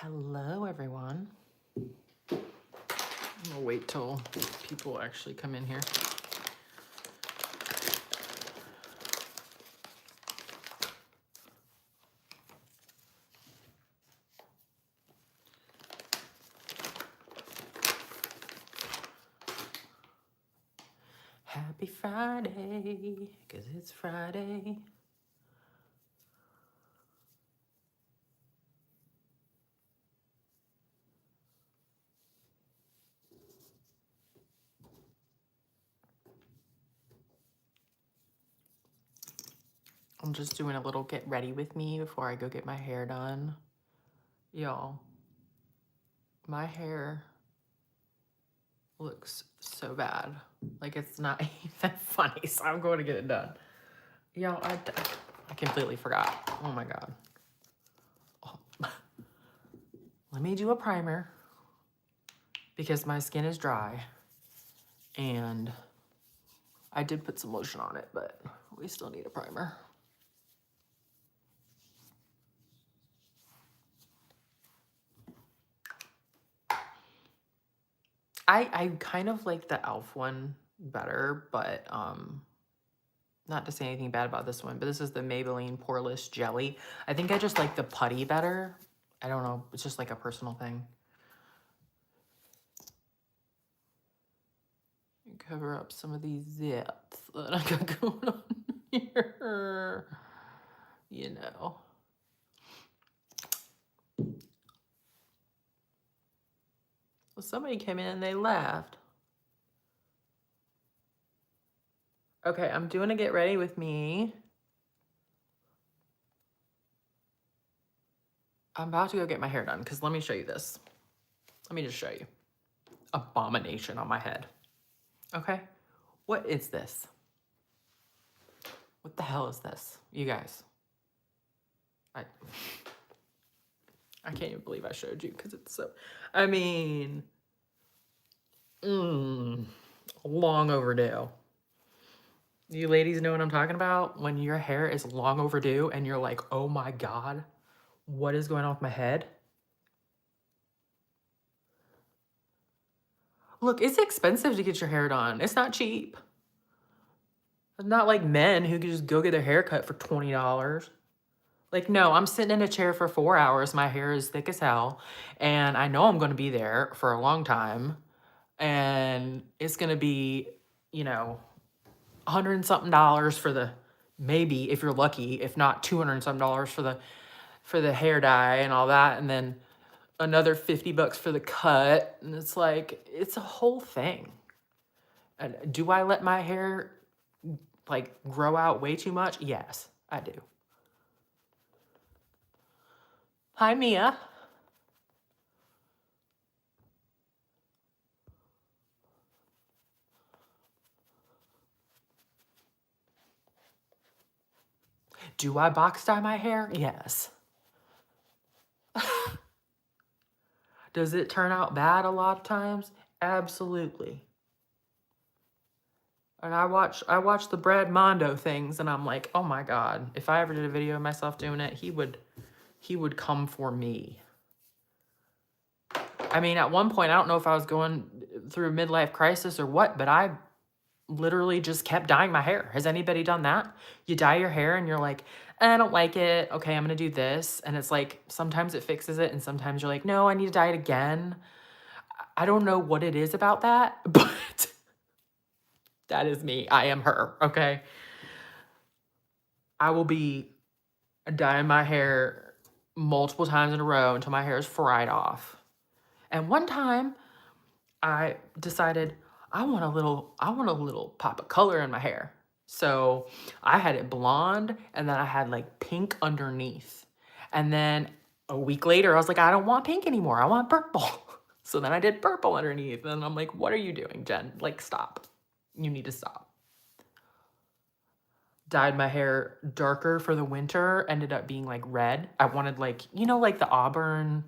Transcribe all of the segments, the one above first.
Hello, everyone. I'm gonna wait till people actually come in here. Happy Friday, 'cause it's Friday. I'm just doing a little get ready with me before I go get my hair done. Y'all, my hair looks so bad. Like, it's not even funny, so I'm going to get it done. Y'all, I completely forgot. Oh my God. Oh. Let me do a primer because my skin is dry and I did put some lotion on it, but we still need a primer. I kind of like the e.l.f. one better, but not to say anything bad about this one, but this is the Maybelline Poreless Jelly. I think I just like the putty better. I don't know. It's just like a personal thing. Cover up some of these zips that I got going on here. You know. Well, somebody came in and they left. Okay, I'm doing a get ready with me. I'm about to go get my hair done because let me show you this. Let me just show you. Abomination on my head. Okay? What is this? What the hell is this? You guys. I can't even believe I showed you because it's so... I mean... long overdue. You ladies know what I'm talking about? When your hair is long overdue and you're like, oh my God, what is going on with my head? Look, it's expensive to get your hair done. It's not cheap. It's not like men who can just go get their hair cut for $20. Like, no, I'm sitting in a chair for 4 hours. My hair is thick as hell. And I know I'm going to be there for a long time. And it's going to be, you know, $100 and something for the, maybe if you're lucky, if not $200 and something for the hair dye and all that. And then another $50 for the cut. And it's like, it's a whole thing. And do I let my hair like grow out way too much? Yes, I do. Hi, Mia. Do I box dye my hair? Yes. Does it turn out bad a lot of times? Absolutely. And I watch the Brad Mondo things and I'm like, oh my God, if I ever did a video of myself doing it, he would come for me. I mean, at one point, I don't know if I was going through a midlife crisis or what, but I literally just kept dyeing my hair. Has anybody done that? You dye your hair and you're like, I don't like it. Okay, I'm going to do this. And it's like, sometimes it fixes it. And sometimes you're like, no, I need to dye it again. I don't know what it is about that, but that is me. I am her. Okay. I will be dyeing my hair multiple times in a row until my hair is fried off. And one time I decided I want a little pop of color in my hair. So I had it blonde and then I had like pink underneath. And then a week later, I was like, I don't want pink anymore. I want purple. So then I did purple underneath. And I'm like, what are you doing, Jen? Like, stop. You need to stop. Dyed my hair darker for the winter, ended up being like red. I wanted like, you know, like the auburn,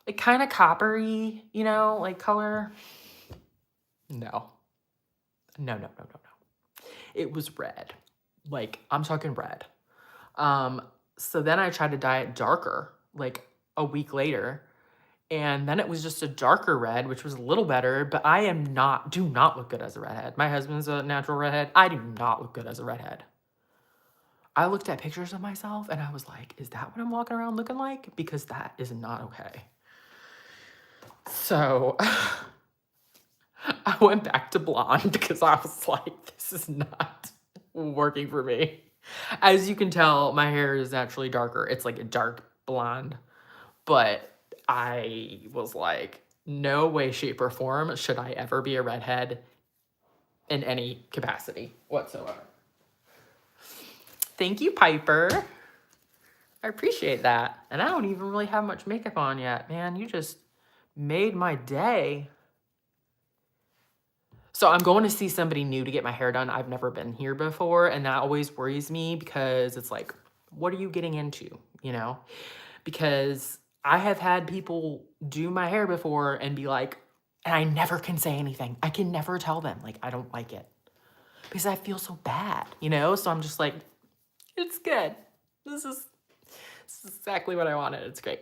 like kind of coppery, you know, like color. No. No. It was red. Like, I'm talking red. So then I tried to dye it darker, like a week later. And then it was just a darker red, which was a little better, but I do not look good as a redhead. My husband's a natural redhead. I do not look good as a redhead. I looked at pictures of myself and I was like, is that what I'm walking around looking like? Because that is not okay. So I went back to blonde because I was like, this is not working for me. As you can tell, my hair is naturally darker. It's like a dark blonde. But I was like, no way, shape, or form should I ever be a redhead in any capacity whatsoever. Thank you, Piper. I appreciate that. And I don't even really have much makeup on yet. Man, you just made my day. So I'm going to see somebody new to get my hair done. I've never been here before, and that always worries me because it's like, what are you getting into, you know? Because I have had people do my hair before and be like, and I never can say anything. I can never tell them, like, I don't like it. Because I feel so bad, you know? So I'm just like, it's good. This is exactly what I wanted. It's great.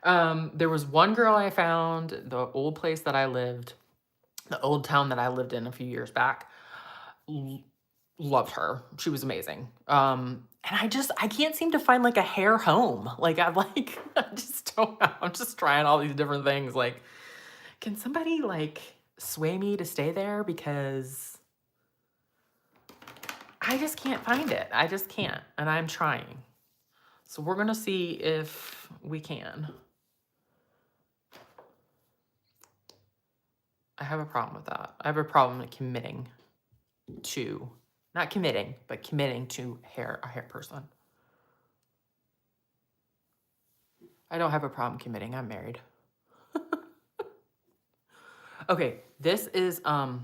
There was one girl I found, the old place that I lived, the old town that I lived in a few years back. Loved her. She was amazing. And I can't seem to find like a hair home. Like I just don't know. I'm just trying all these different things. Like, can somebody like sway me to stay there? Because I just can't find it. I just can't. And I'm trying. So we're going to see if we can. I have a problem with that. I have a problem committing to, not committing, but committing to a hair person. I don't have a problem committing. I'm married. Okay, this is, I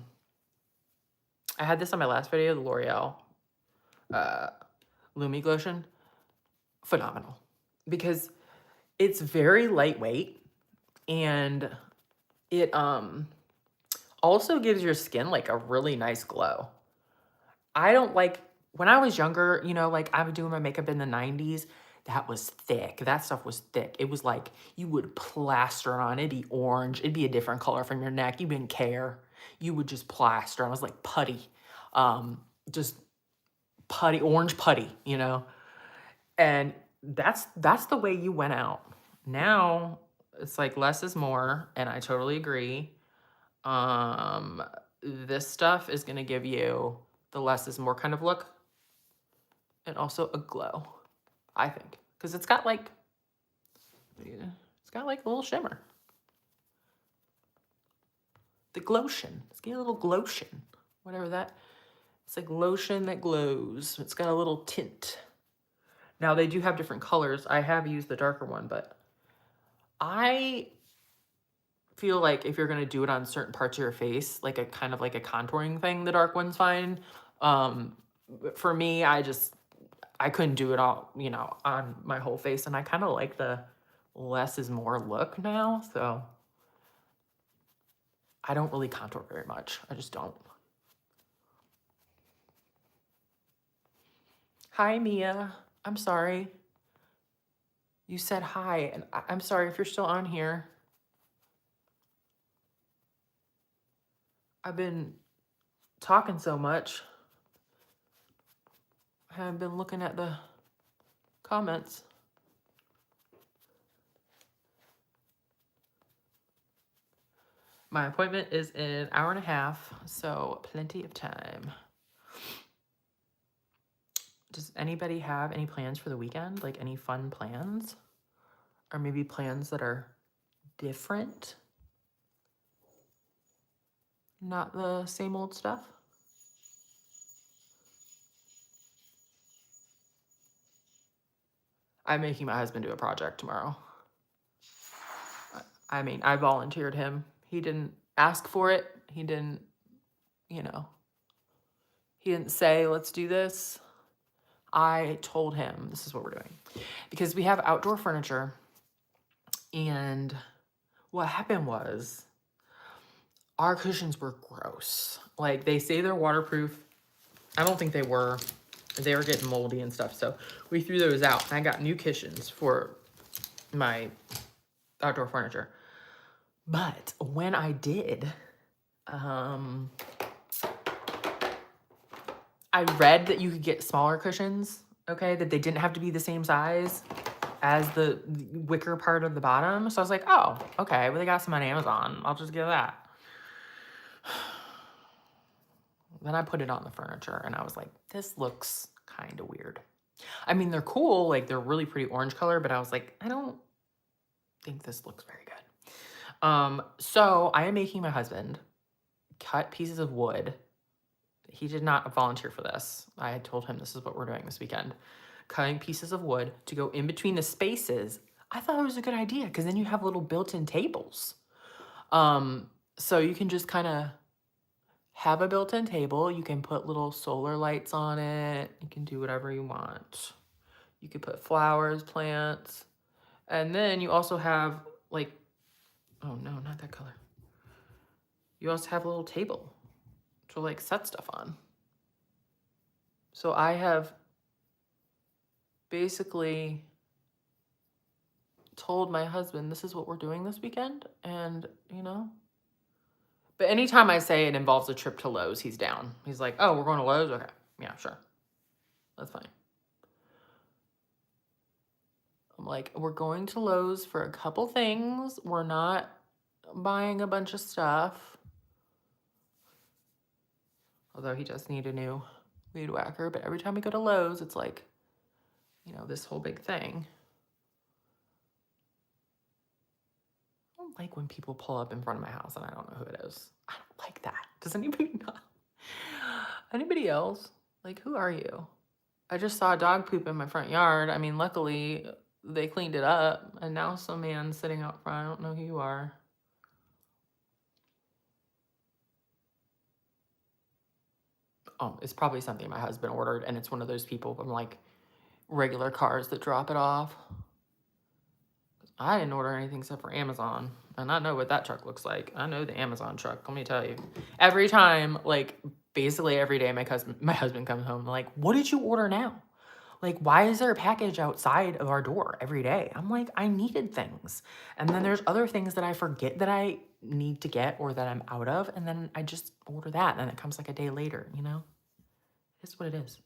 had this on my last video, the L'Oreal Lumi Glotion. Phenomenal. Because it's very lightweight and it also gives your skin like a really nice glow. I don't like, when I was younger, you know, like I was doing my makeup in the 90s, that was thick. That stuff was thick. It was like you would plaster on. It'd be orange. It'd be a different color from your neck. You didn't care. You would just plaster. I was like putty. Just putty, orange putty, you know? And that's the way you went out. Now it's like less is more, and I totally agree. This stuff is going to give you the less is more kind of look and also a glow, I think, because it's got like a little shimmer. The glotion. It's got a little glotion, whatever that. It's like lotion that glows. It's got a little tint. Now they do have different colors. I have used the darker one, but I feel like if you're going to do it on certain parts of your face, like a kind of like a contouring thing, the dark one's fine. For me, I couldn't do it all, you know, on my whole face. And I kind of like the less is more look now. So I don't really contour very much. I just don't. Hi, Mia. I'm sorry. You said hi, and I'm sorry if you're still on here. I've been talking so much. I haven't been looking at the comments. My appointment is in an hour and a half, so plenty of time. Does anybody have any plans for the weekend? Like any fun plans? Or maybe plans that are different? Not the same old stuff? I'm making my husband do a project tomorrow. I mean, I volunteered him. He didn't ask for it. He didn't, you know, he didn't say, let's do this. I told him this is what we're doing because we have outdoor furniture. And what happened was our cushions were gross. Like they say they're waterproof. I don't think they were. They were getting moldy and stuff. So we threw those out and I got new cushions for my outdoor furniture. But when I did, I read that you could get smaller cushions, okay, that they didn't have to be the same size as the wicker part of the bottom. So I was like, oh, okay, well, they got some on Amazon. I'll just get that. Then I put it on the furniture and I was like, this looks kind of weird. I mean, they're cool, like they're really pretty orange color, but I was like, I don't think this looks very good. So I am making my husband cut pieces of wood. He did not volunteer for this. I had told him this is what we're doing this weekend. Cutting pieces of wood to go in between the spaces. I thought it was a good idea because then you have little built-in tables. So you can just kind of have a built-in table. You can put little solar lights on it. You can do whatever you want. You could put flowers, plants. And then you also have like, oh no, not that color. You also have a little table to like set stuff on. So I have basically told my husband, this is what we're doing this weekend. And, you know, but anytime I say it involves a trip to Lowe's, he's down. He's like, oh, we're going to Lowe's? Okay. Yeah, sure. That's fine. I'm like, we're going to Lowe's for a couple things. We're not buying a bunch of stuff. Although he does need a new weed whacker. But every time we go to Lowe's, it's like, you know, this whole big thing. I don't like when people pull up in front of my house and I don't know who it is. I don't like that. Does anybody know? Anybody else? Like, who are you? I just saw a dog poop in my front yard. I mean, luckily they cleaned it up and now some man sitting out front. I don't know who you are. Oh, it's probably something my husband ordered and it's one of those people from like regular cars that drop it off. I didn't order anything except for Amazon. And I know what that truck looks like. I know the Amazon truck. Let me tell you. Every time, like, basically every day my husband comes home, like, what did you order now? Like, why is there a package outside of our door every day? I'm like, I needed things. And then there's other things that I forget that I need to get or that I'm out of. And then I just order that. And then it comes like a day later, you know? It's what it is.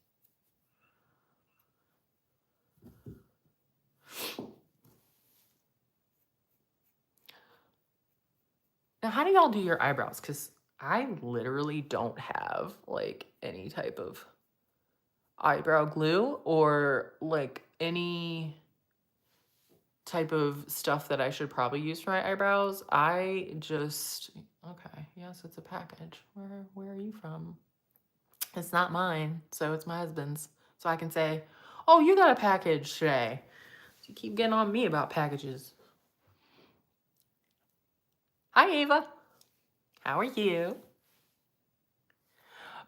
Now, how do y'all do your eyebrows? Because I literally don't have, like, any type of eyebrow glue or, like, any type of stuff that I should probably use for my eyebrows. I just, okay, yes, it's a package. Where are you from? It's not mine, so it's my husband's. So I can say, oh, you got a package today. So you keep getting on me about packages. Hi, Ava. How are you?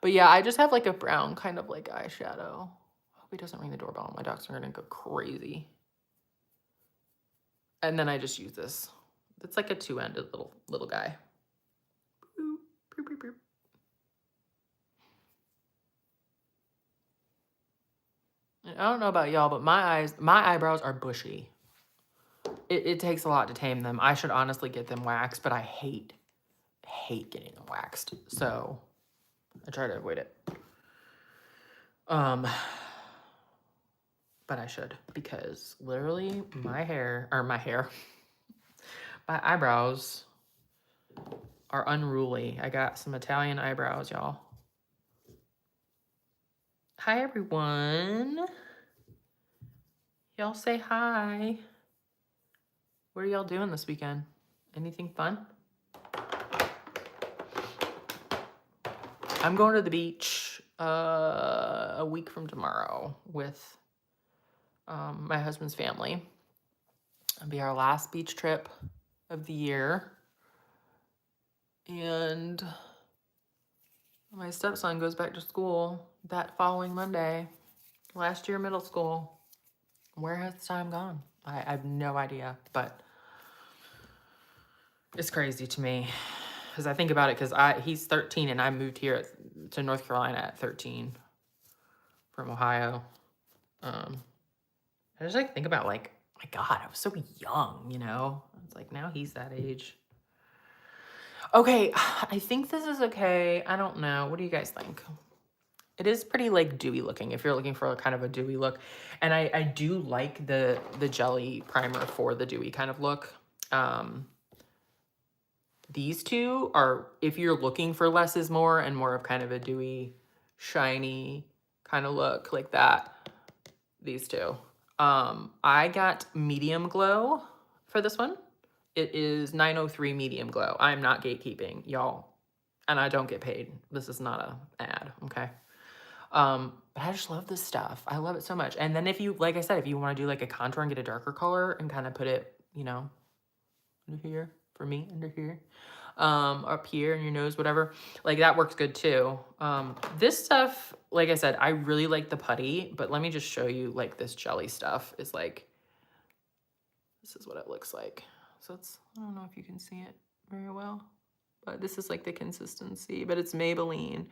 But yeah, I just have like a brown kind of like eyeshadow. I hope he doesn't ring the doorbell. My dogs are gonna go crazy. And then I just use this. It's like a two-ended little guy. Boop, boop, boop, boop. And I don't know about y'all, but my eyebrows are bushy. It takes a lot to tame them. I should honestly get them waxed, but I hate getting them waxed. So I try to avoid it. But I should, because literally my eyebrows are unruly. I got some Italian eyebrows, y'all. Hi, everyone. Y'all say hi. What are y'all doing this weekend? Anything fun? I'm going to the beach a week from tomorrow with my husband's family. It'll be our last beach trip of the year. And my stepson goes back to school that following Monday. Last year middle school. Where has time gone? I have no idea, but it's crazy to me. Because I think about it, because he's 13 and I moved here to North Carolina at 13 from Ohio. I just like think about like My God, I was so young, you know? It's like now he's that age. Okay, I think this is okay. I don't know. What do you guys think? It is pretty like dewy looking if you're looking for a kind of a dewy look. And I do like the jelly primer for the dewy kind of look. These two are, if you're looking for less is more and more of kind of a dewy, shiny kind of look like that, these two. I got medium glow for this one. It is 903 medium glow. I'm not gatekeeping, y'all. And I don't get paid. This is not a ad, okay? But I just love this stuff. I love it so much. And then if you, like I said, if you want to do like a contour and get a darker color and kind of put it, you know, under here, for me, under here, up here in your nose, whatever, like that works good too. This stuff, like I said, I really like the putty, but let me just show you like this jelly stuff is like, this is what it looks like. So it's, I don't know if you can see it very well, but this is like the consistency, but it's Maybelline.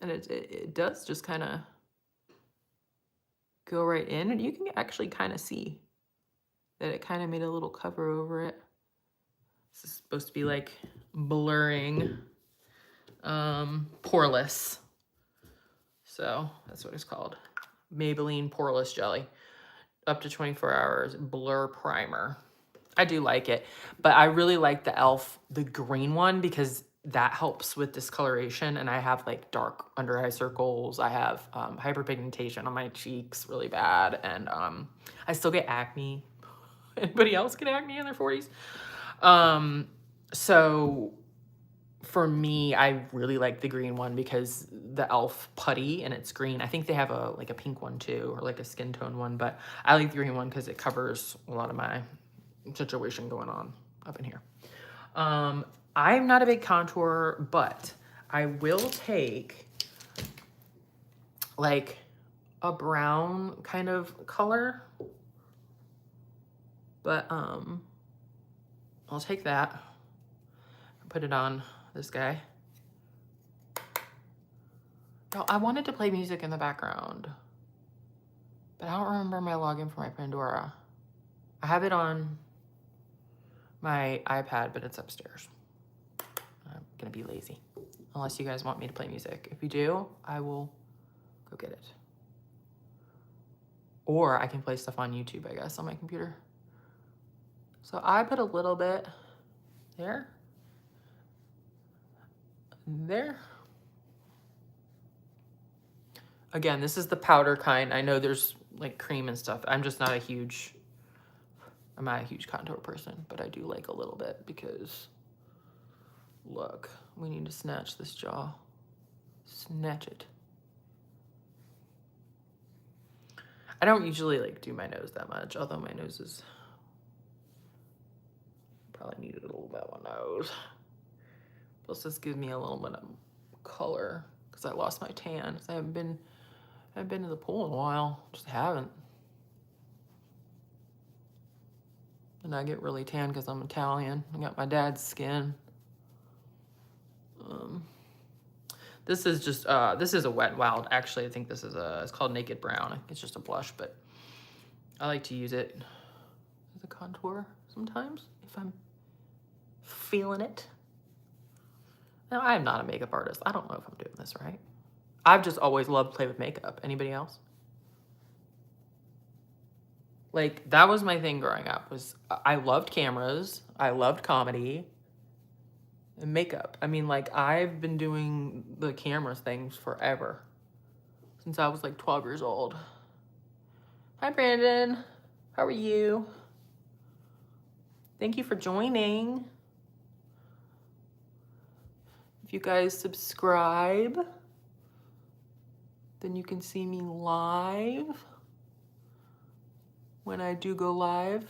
And it does just kind of go right in, and you can actually kind of see that it kind of made a little cover over it. This is supposed to be like blurring, poreless. So that's what it's called. Maybelline Poreless Jelly. Up to 24 hours blur primer. I do like it, but I really like the e.l.f. the green one because that helps with discoloration, and I have like dark under eye circles. I have hyperpigmentation on my cheeks really bad, and I still get acne. Anybody else get acne in their 40s? So for me, I really like the green one because the e.l.f. putty and it's green. I think they have a like a pink one too, or like a skin tone one, but I like the green one because it covers a lot of my situation going on up in here. I'm not a big contourer, but I will take like a brown kind of color, but I'll take that and put it on this guy. No, I wanted to play music in the background, but I don't remember my login for my Pandora. I have it on my iPad, but it's upstairs. I'm gonna be lazy, unless you guys want me to play music. If you do, I will go get it. Or I can play stuff on YouTube, I guess, on my computer. So I put a little bit there, there. Again, this is the powder kind. I know there's like cream and stuff. I'm not a huge contour person, but I do like a little bit because look, we need to snatch this jaw. Snatch it. I don't usually like do my nose that much, although my nose is probably needed a little bit on my nose. Plus this gives me a little bit of color because I lost my tan. I haven't been to the pool in a while. Just haven't. And I get really tan because I'm Italian. I got my dad's skin. This is just, this is a Wet n Wild. Actually, I think this is it's called Naked Brown. It's just a blush, but I like to use it as a contour sometimes if I'm feeling it. Now, I'm not a makeup artist. I don't know if I'm doing this right. I've just always loved to play with makeup. Anybody else? Like, that was my thing growing up, was I loved cameras, I loved comedy, and makeup. I mean, like, I've been doing the cameras things forever. Since I was like 12 years old. Hi, Brandon. How are you? Thank you for joining. If you guys subscribe, then you can see me live. When I do go live,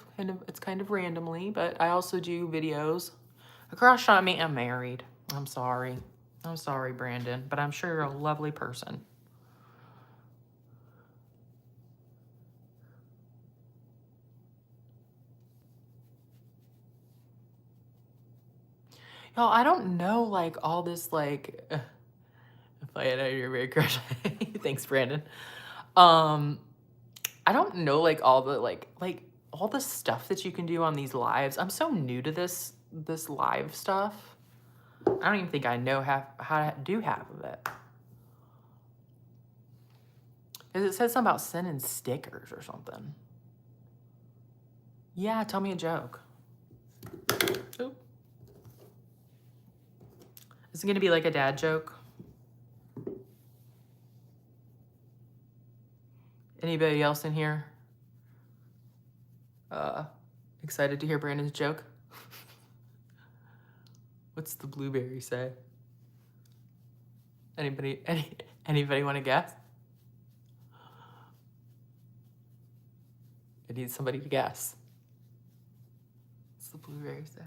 it's kind of randomly, but I also do videos. A crush on me, I'm married. I'm sorry. I'm sorry, Brandon, but I'm sure you're a lovely person. Y'all, I don't know, like, all this, like, if I had your very crush. Thanks, Brandon. I I don't know like all the like all the stuff that you can do on these lives. I'm so new to this live stuff. I don't even think I know how to do half of it. It says something about sending stickers or something. Yeah, tell me a joke. Oop. Is it gonna be like a dad joke? Anybody else in here? Excited to hear Brandon's joke? What's the blueberry say? Anybody want to guess? I need somebody to guess. What's the blueberry say?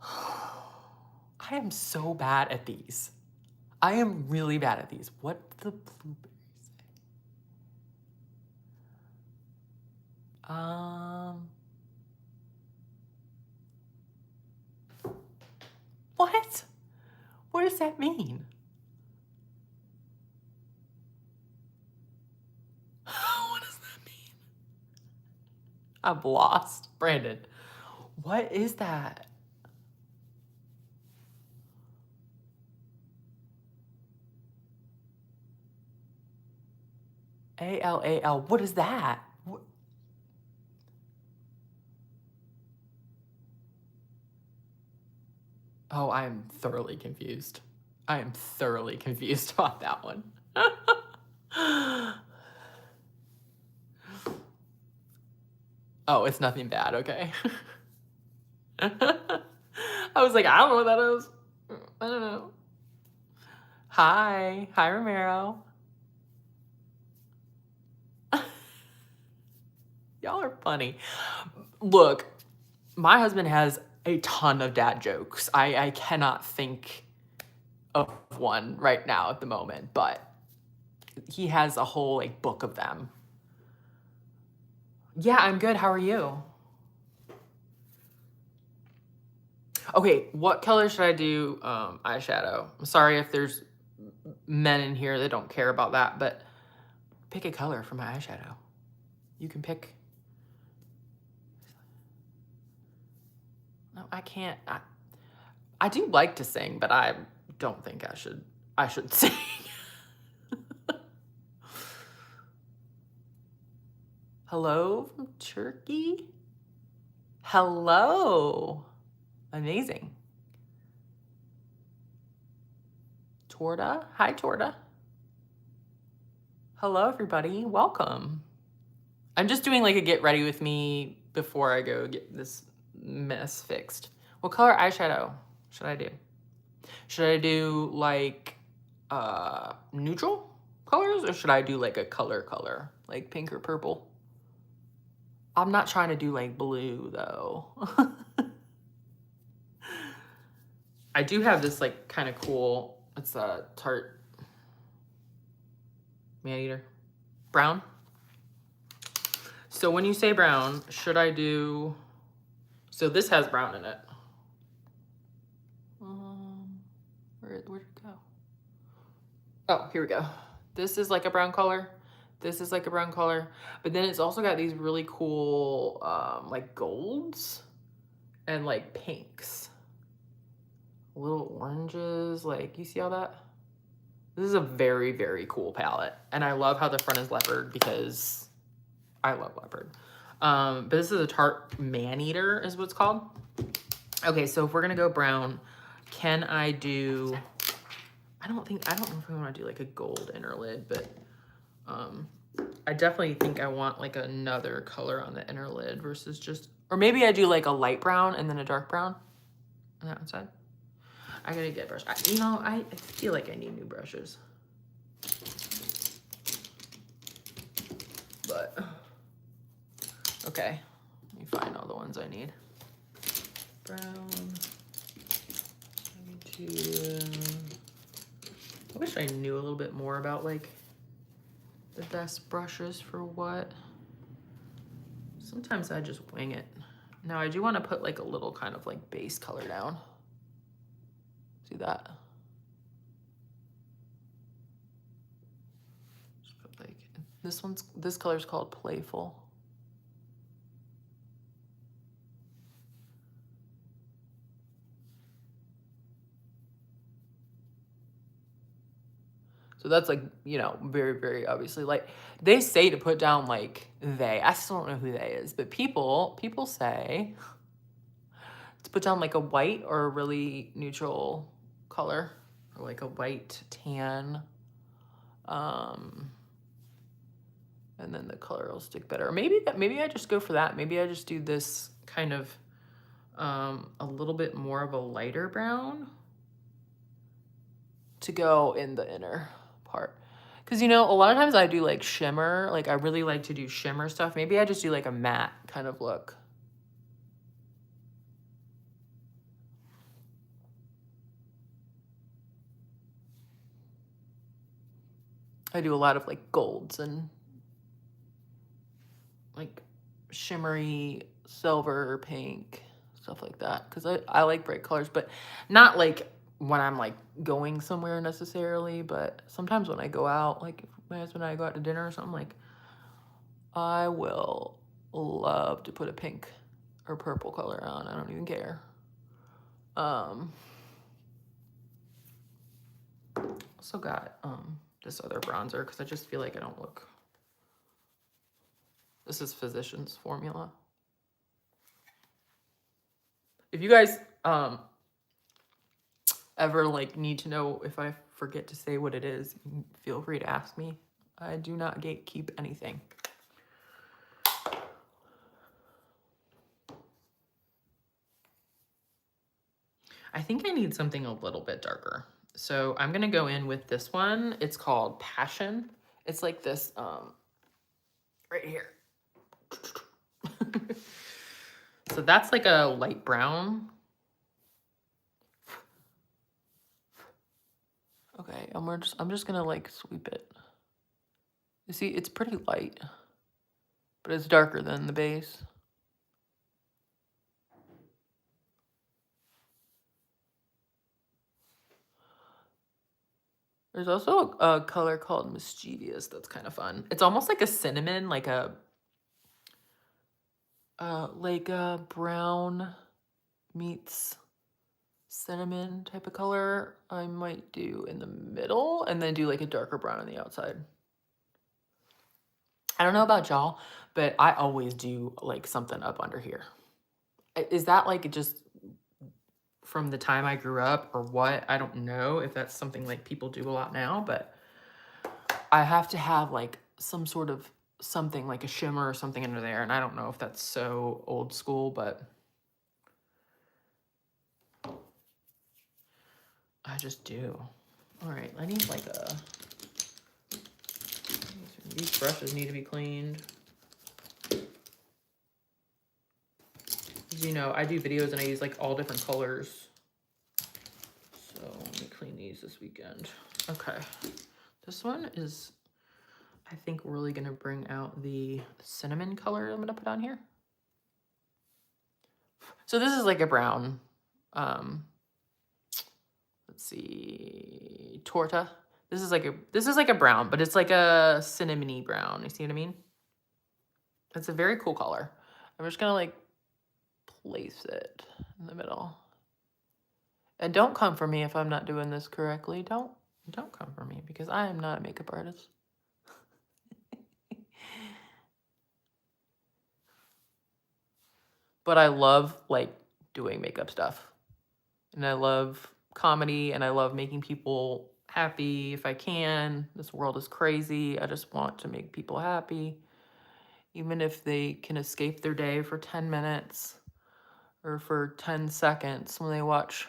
I am so bad at these. I am really bad at these. What the blueberry say? What? What does that mean? What does that mean? I'm lost. Brandon, what is that? ALAL. What is that? What? Oh, I am thoroughly confused. I am thoroughly confused about that one. Oh, it's nothing bad, okay. I was like, I don't know what that is. I don't know. Hi, Romero. Y'all are funny. Look, my husband has a ton of dad jokes. I cannot think of one right now at the moment, but he has a whole like book of them. Yeah, I'm good. How are you? Okay, what color should I do eyeshadow? I'm sorry if there's men in here that don't care about that, but pick a color for my eyeshadow. You can pick. No, I can't. I do like to sing, but I don't think I should sing. Hello from Turkey? Hello. Amazing. Torta? Hi, Torta. Hello, everybody. Welcome. I'm just doing like a get ready with me before I go get this mess fixed. What color eyeshadow should I do? Should I do like neutral colors, or should I do like a color, like pink or purple? I'm not trying to do like blue though. I do have this like kind of cool, it's a Tarte Maneater. Brown. So when you say brown, should I do, so this has brown in it. Where'd it go? Oh, here we go. This is like a brown color. This is like a brown color. But then it's also got these really cool like golds and like pinks. Little oranges, like you see all that? This is a very, very cool palette. And I love how the front is leopard because I love leopard. But this is a Tarte Maneater is what it's called. Okay, so if we're gonna go brown, can I do, I don't know if I wanna do like a gold inner lid, but I definitely think I want like another color on the inner lid versus just, or maybe I do like a light brown and then a dark brown on that side. I gotta get a brush. I feel like I need new brushes. But, okay. Let me find all the ones I need. Brown. I wish I knew a little bit more about like the best brushes for what. Sometimes I just wing it. Now I do want to put like a little kind of like base color down. See that? Just put like this color's called Playful. So that's like, you know, very, very obviously, like, they say to put down like I still don't know who they is, but people say to put down like a white or a really neutral color, or like a white tan. And then the color will stick better. Or maybe I just go for that. Maybe I just do this kind of a little bit more of a lighter brown to go in the inner part. Because, you know, a lot of times I do like shimmer. Like, I really like to do shimmer stuff. Maybe I just do like a matte kind of look. I do a lot of like golds and like shimmery silver, pink, stuff like that. Because I like bright colors, but not like when I'm like going somewhere necessarily, but sometimes when I go out, like if my husband and I go out to dinner or something, like I will love to put a pink or purple color on. I don't even care. Also got this other bronzer because I just feel like I don't look. This is Physicians Formula. If you guys ever like need to know if I forget to say what it is, feel free to ask me. I do not gatekeep anything. I think I need something a little bit darker. So I'm gonna go in with this one. It's called Passion. It's like this right here. So that's like a light brown. Okay, I'm just gonna like sweep it. You see, it's pretty light, but it's darker than the base. There's also a color called Mischievous that's kind of fun. It's almost like a cinnamon, like a brown meets cinnamon type of color. I might do in the middle and then do like a darker brown on the outside. I don't know about y'all, but I always do like something up under here. Is that like just from the time I grew up or what? I don't know if that's something like people do a lot now, but I have to have like some sort of something like a shimmer or something under there. And I don't know if that's so old school, but I just do. All right, I need like these brushes need to be cleaned. You know, I do videos and I use like all different colors. So let me clean these this weekend. Okay, this one is, I think, really gonna bring out the cinnamon color I'm gonna put on here. So this is like a brown, let's see, torta. This is like a brown, but it's like a cinnamony brown. You see what I mean? It's a very cool color. I'm just gonna like place it in the middle. And don't come for me if I'm not doing this correctly. Don't come for me because I am not a makeup artist. But I love like doing makeup stuff. And I love comedy and I love making people happy if I can. This world is crazy. I just want to make people happy. Even if they can escape their day for 10 minutes or for 10 seconds when they watch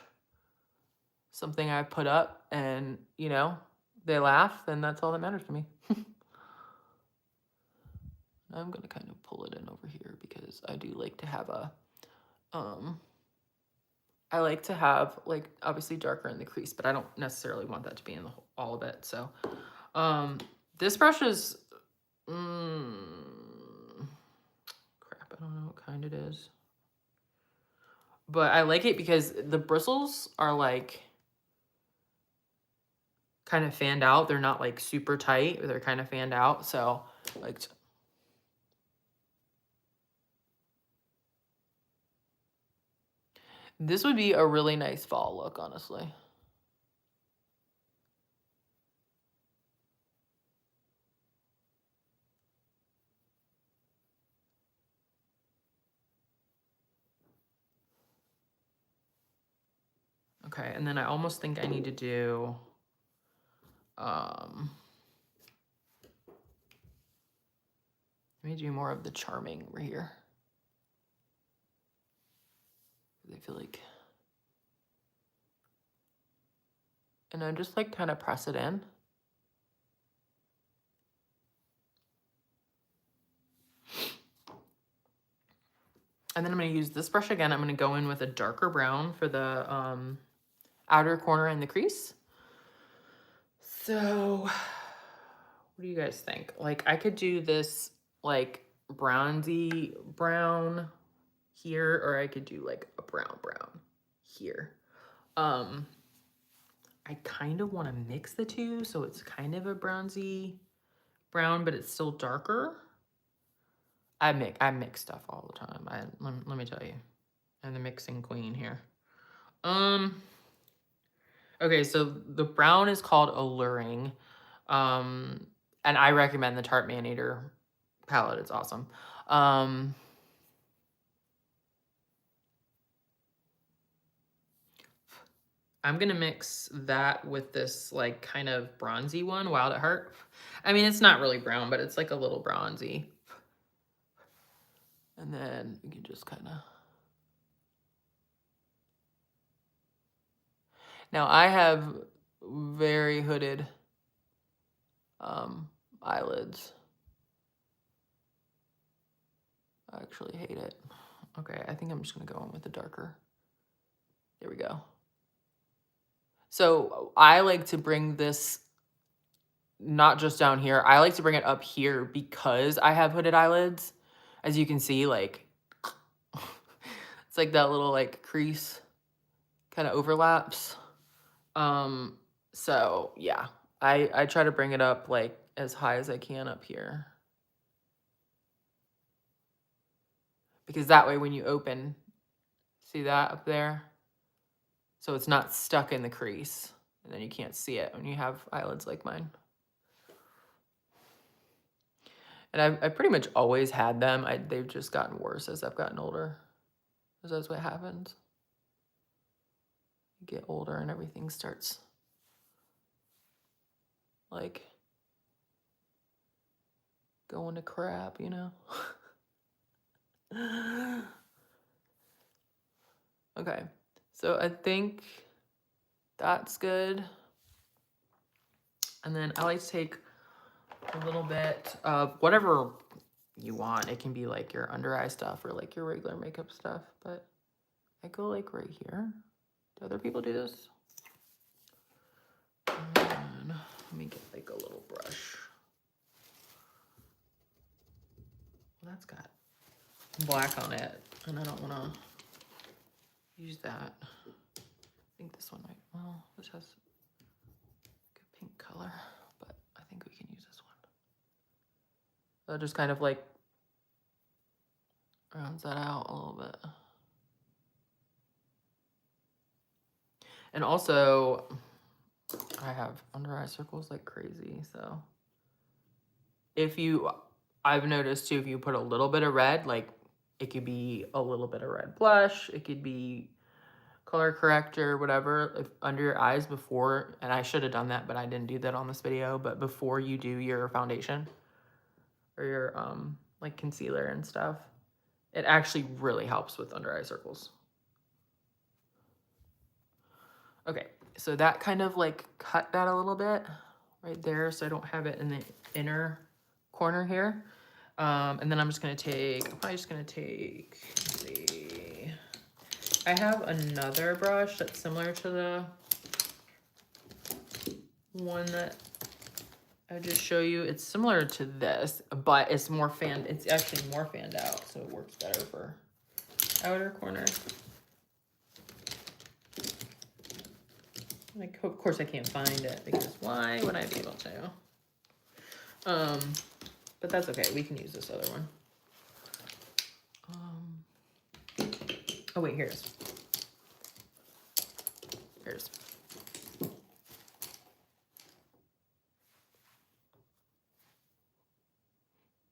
something I put up and, you know, they laugh, then that's all that matters to me. I'm going to kind of pull it in over here because I do like to have I like to have like obviously darker in the crease, but I don't necessarily want that to be in all of it. So, this brush is, crap, I don't know what kind it is. But I like it because the bristles are like kind of fanned out. They're not like super tight, they're kind of fanned out. So like, this would be a really nice fall look, honestly. Okay, and then I almost think I need to do, let me do more of the charming over here. I feel like, and I just like kind of press it in. And then I'm going to use this brush again. I'm going to go in with a darker brown for the outer corner and the crease. So what do you guys think? Like, I could do this like bronzy brown here, or I could do like a brown here. I kind of want to mix the two, so it's kind of a bronzy brown, but it's still darker. I mix stuff all the time. Let me tell you, I'm the mixing queen here. Okay, so the brown is called Alluring, and I recommend the Tarte Man Eater palette. It's awesome. I'm gonna mix that with this like kind of bronzy one, Wild at Heart. I mean, it's not really brown, but it's like a little bronzy. And then we can just kind of. Now I have very hooded eyelids. I actually hate it. Okay, I think I'm just gonna go in with the darker. There we go. So I like to bring this not just down here. I like to bring it up here because I have hooded eyelids. As you can see, like, it's like that little like crease kind of overlaps. So yeah, I try to bring it up like as high as I can up here. Because that way when you open, see that up there? So it's not stuck in the crease, and then you can't see it when you have eyelids like mine. And I've pretty much always had them. They've just gotten worse as I've gotten older. Because that's what happens. You get older and everything starts like going to crap, you know? Okay, so I think that's good. And then I like to take a little bit of whatever you want. It can be like your under eye stuff or like your regular makeup stuff, but I go like right here. Do other people do this? And let me get like a little brush. Well, that's got black on it, and I don't want to use that. I think this one might, well, this has good pink color, but I think we can use this one. So just kind of like rounds that out a little bit. And also, I have under eye circles like crazy, so I've noticed too, if you put a little bit of red, like it could be a little bit of red blush, it could be color corrector, whatever, if under your eyes before, and I should have done that, but I didn't do that on this video, but before you do your foundation or your like concealer and stuff, it actually really helps with under eye circles. Okay, so that kind of like cut that a little bit right there, so I don't have it in the inner corner here. And then I'm probably just gonna take, let's see, I have another brush that's similar to the one that I just show you. It's similar to this, but it's actually more fanned out, so it works better for outer corner. Like, of course I can't find it because why would I be able to? But that's okay. We can use this other one. Oh wait, here's.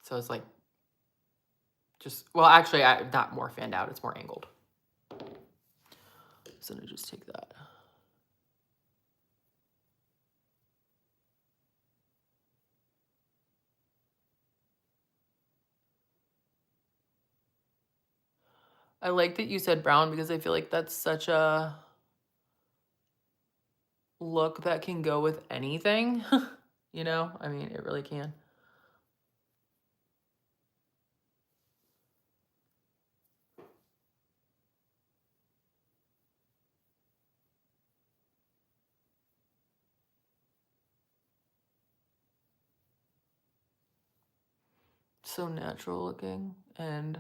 So it's like, just, well, actually, not more fanned out. It's more angled. So I'm gonna just take that. I like that you said brown because I feel like that's such a look that can go with anything. You know, I mean, it really can. So natural looking, and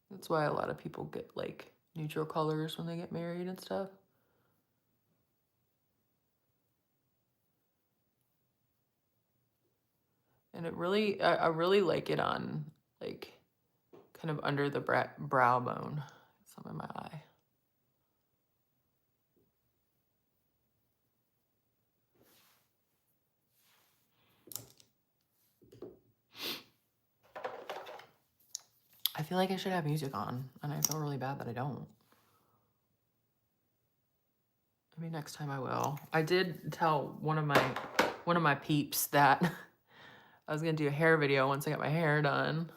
that's why a lot of people get like neutral colors when they get married and stuff. And it really, I really like it on like kind of under the brow bone, some in my eye. I feel like I should have music on, and I feel really bad that I don't. Maybe next time I will. I did tell one of my peeps that I was gonna do a hair video once I got my hair done.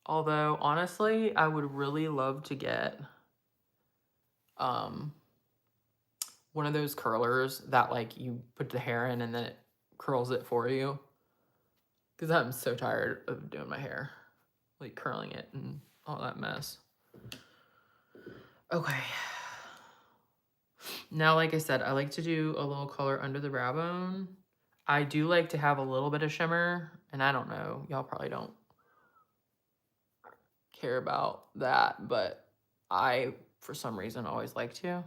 Although honestly, I would really love to get one of those curlers that like you put the hair in and then it curls it for you. Because I'm so tired of doing my hair, like curling it and all that mess. Okay. Now, like I said, I like to do a little color under the brow bone. I do like to have a little bit of shimmer, and I don't know, y'all probably don't care about that, but I, for some reason, always like to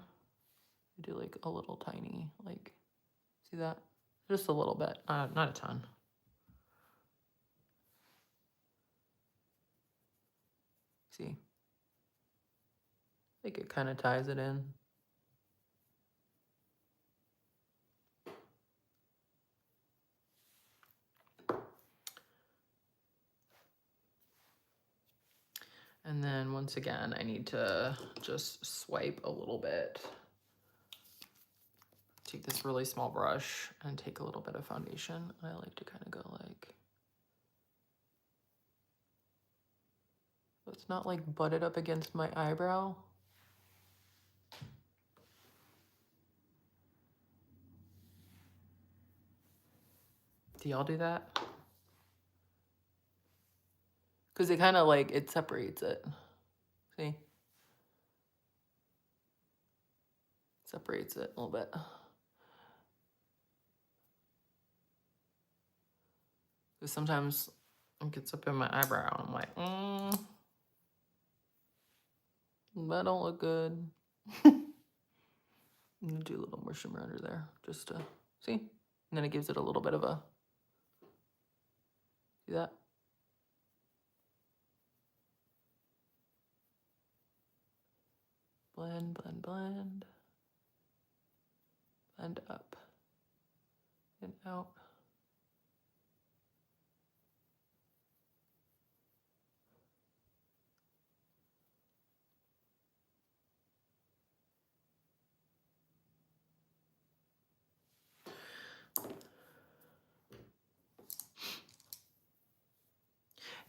do like a little tiny, like, see that? Just a little bit, not a ton. See? Like it kind of ties it in. And then once again, I need to just swipe a little bit. Take this really small brush and take a little bit of foundation. I like to kind of go like, it's not like butted up against my eyebrow. Do y'all do that? Because it kind of like, it separates it. See? Separates it a little bit. Because sometimes it gets up in my eyebrow and I'm like, that don't look good. I'm gonna do a little more shimmer under there just to see. And then it gives it a little bit of a, see that? Blend, blend, blend. Blend up and out.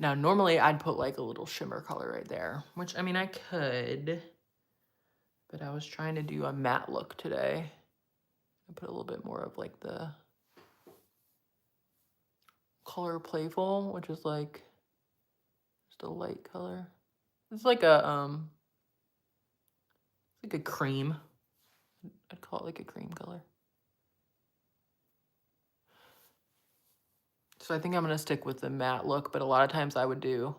Now, normally I'd put like a little shimmer color right there, which I mean, I could, but I was trying to do a matte look today. I put a little bit more of like the color playful, which is like just a light color. It's like a cream. I'd call it like a cream color. So I think I'm gonna stick with the matte look, but a lot of times I would do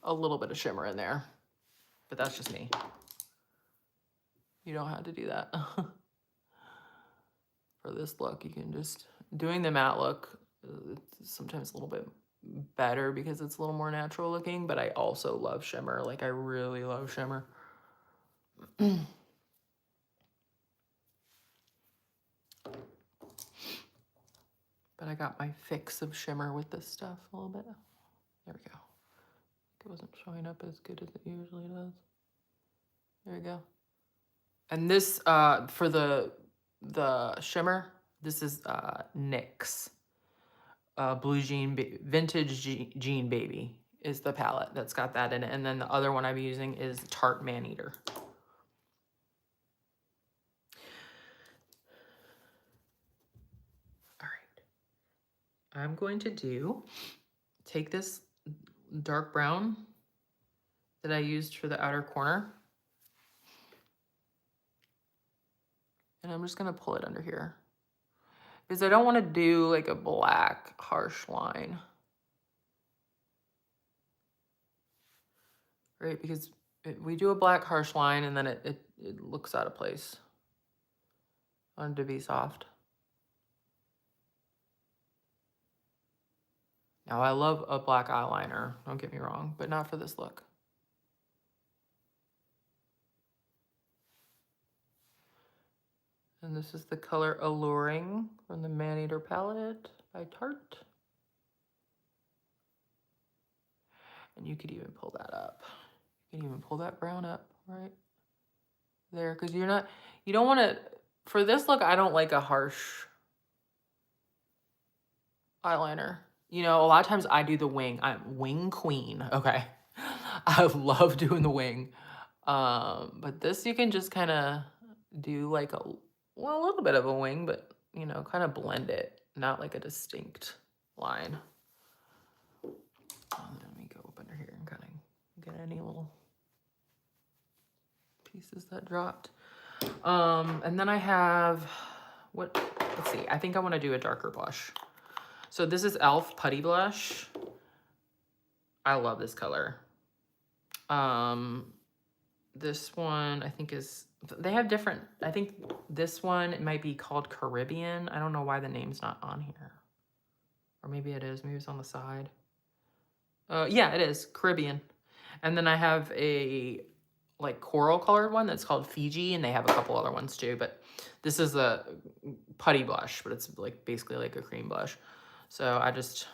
a little bit of shimmer in there, but that's just me. You don't have to do that. For this look, you can just, doing the matte look, it's sometimes a little bit better because it's a little more natural looking, but I also love shimmer. Like, I really love shimmer. But I got my fix of shimmer with this stuff a little bit. There we go. It wasn't showing up as good as it usually does. There we go. And this, for the shimmer, this is NYX. Blue Jean, Vintage Jean Baby is the palette that's got that in it. And then the other one I'm using is Tarte Maneater. All right. I'm going to take this dark brown that I used for the outer corner. And I'm just going to pull it under here. Because I don't want to do like a black harsh line. Right? Because we do a black harsh line and then it looks out of place. I want it to be soft. Now, I love a black eyeliner, don't get me wrong, but not for this look. And this is the color Alluring from the Maneater palette by Tarte. And you could even pull that up. You can even pull that brown up right there, because you don't want to, for this look, I don't like a harsh eyeliner. You know, a lot of times I do the wing. I'm wing queen, okay? I love doing the wing. But this you can just kind of do like a little bit of a wing, but, you know, kind of blend it, not like a distinct line. Let me go up under here and kind of get any little pieces that dropped. And then I have, let's see, I think I want to do a darker blush. So this is e.l.f. Putty Blush. I love this color. This one I think they have different, I think this one, it might be called Caribbean. I don't know why the name's not on here. Or maybe it is, maybe it's on the side. Yeah, it is, Caribbean. And then I have a like coral colored one that's called Fiji, and they have a couple other ones too, but this is a putty blush, but it's like basically like a cream blush. So I just,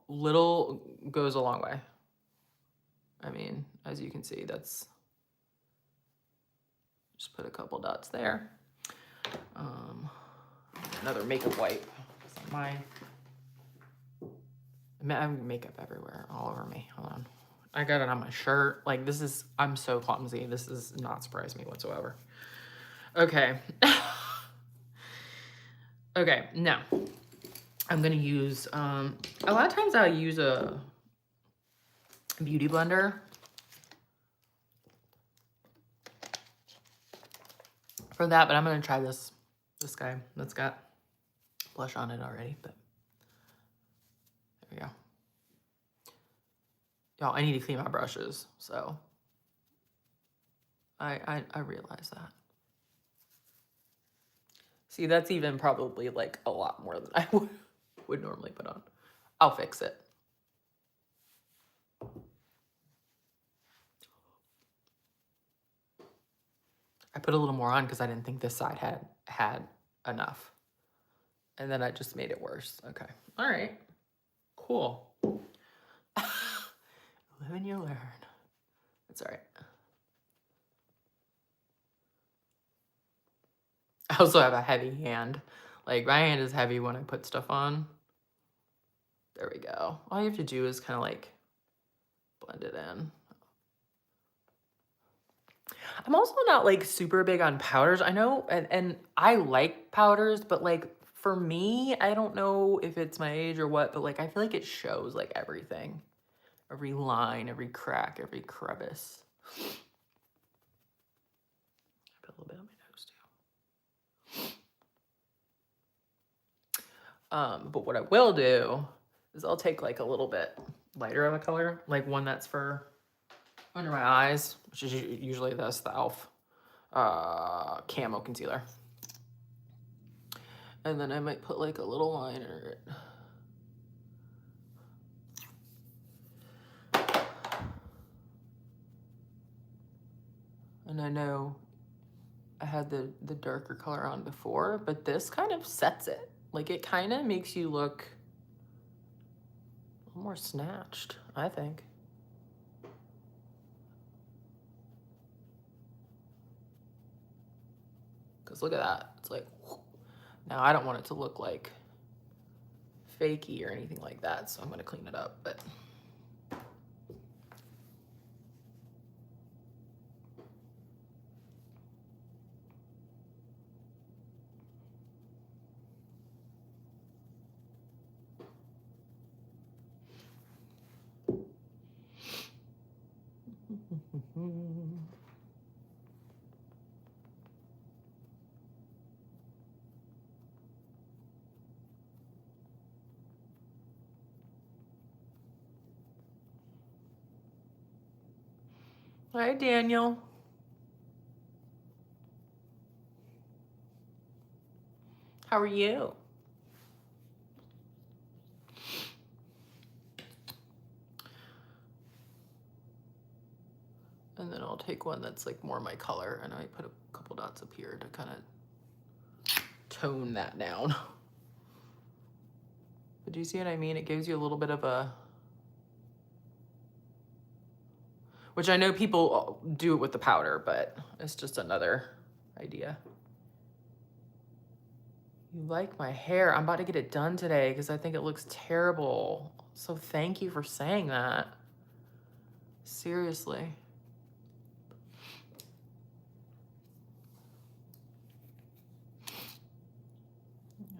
little goes a long way. I mean, as you can see, that's, just put a couple dots there. Another makeup wipe. I have makeup everywhere, all over me. Hold on. I got it on my shirt. Like, this is, I'm so clumsy. This does not surprise me whatsoever. Okay. Okay, now I'm gonna use, a lot of times I use a beauty blender for that, but I'm gonna try this guy that's got blush on it already, but there we go. Y'all, I need to clean my brushes, so I realize that. See, that's even probably like a lot more than I would normally put on. I'll fix it. I put a little more on because I didn't think this side had enough. And then I just made it worse. Okay. All right. Cool. Live and you learn. It's all right. I also have a heavy hand. Like, my hand is heavy when I put stuff on. There we go. All you have to do is kind of like blend it in. I'm also not like super big on powders. I know, and I like powders, but like for me, I don't know if it's my age or what, but like I feel like it shows like everything. Every line, every crack, every crevice. Put a little bit on my nose too. But what I will do is I'll take like a little bit lighter of a color, like one that's for under my eyes, which is usually this, the e.l.f. Camo concealer. And then I might put like a little liner. And I know I had the darker color on before, but this kind of sets it. Like it kind of makes you look a little more snatched, I think. Because look at that. It's like, whoop. Now I don't want it to look like fakey or anything like that, so I'm going to clean it up. But hi, Daniel. How are you? And then I'll take one that's like more my color, and I put a couple dots up here to kind of tone that down. But do you see what I mean? It gives you a little bit of a, which I know people do it with the powder, but it's just another idea. You like my hair? I'm about to get it done today because I think it looks terrible. So thank you for saying that. Seriously.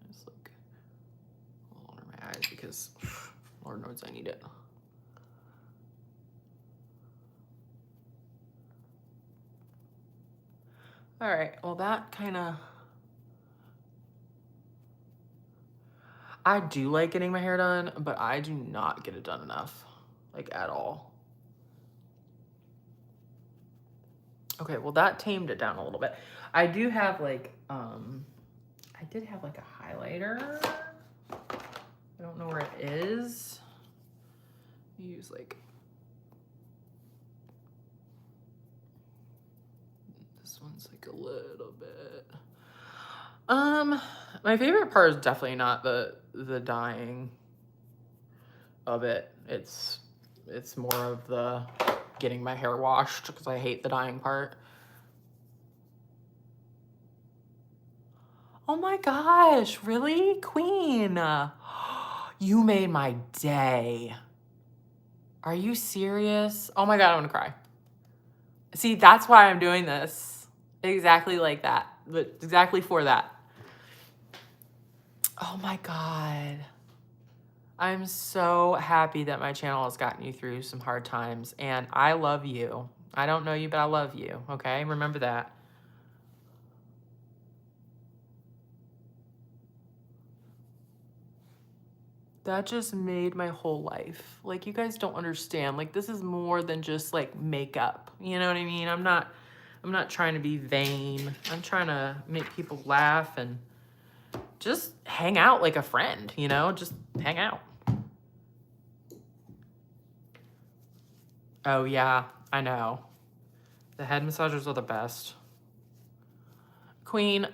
Just like a little under my eyes because Lord knows I need it. All right, well that kind of, I do like getting my hair done, but I do not get it done enough, like at all. Okay, well that tamed it down a little bit. I do have like, I did have like a highlighter. I don't know where it is. Use like, this one's like a little bit. My favorite part is definitely not the dyeing of it. It's more of the getting my hair washed because I hate the dyeing part. Oh my gosh, really? Queen, you made my day. Are you serious? Oh my God, I'm gonna cry. See, that's why I'm doing this. Exactly like that, but exactly for that. Oh my God. I'm so happy that my channel has gotten you through some hard times, and I love you. I don't know you, but I love you, okay? Remember that. That just made my whole life. Like, you guys don't understand. Like, this is more than just like makeup. You know what I mean? I'm not trying to be vain. I'm trying to make people laugh and just hang out like a friend, you know? Just hang out. Oh yeah, I know. The head massagers are the best. Queen,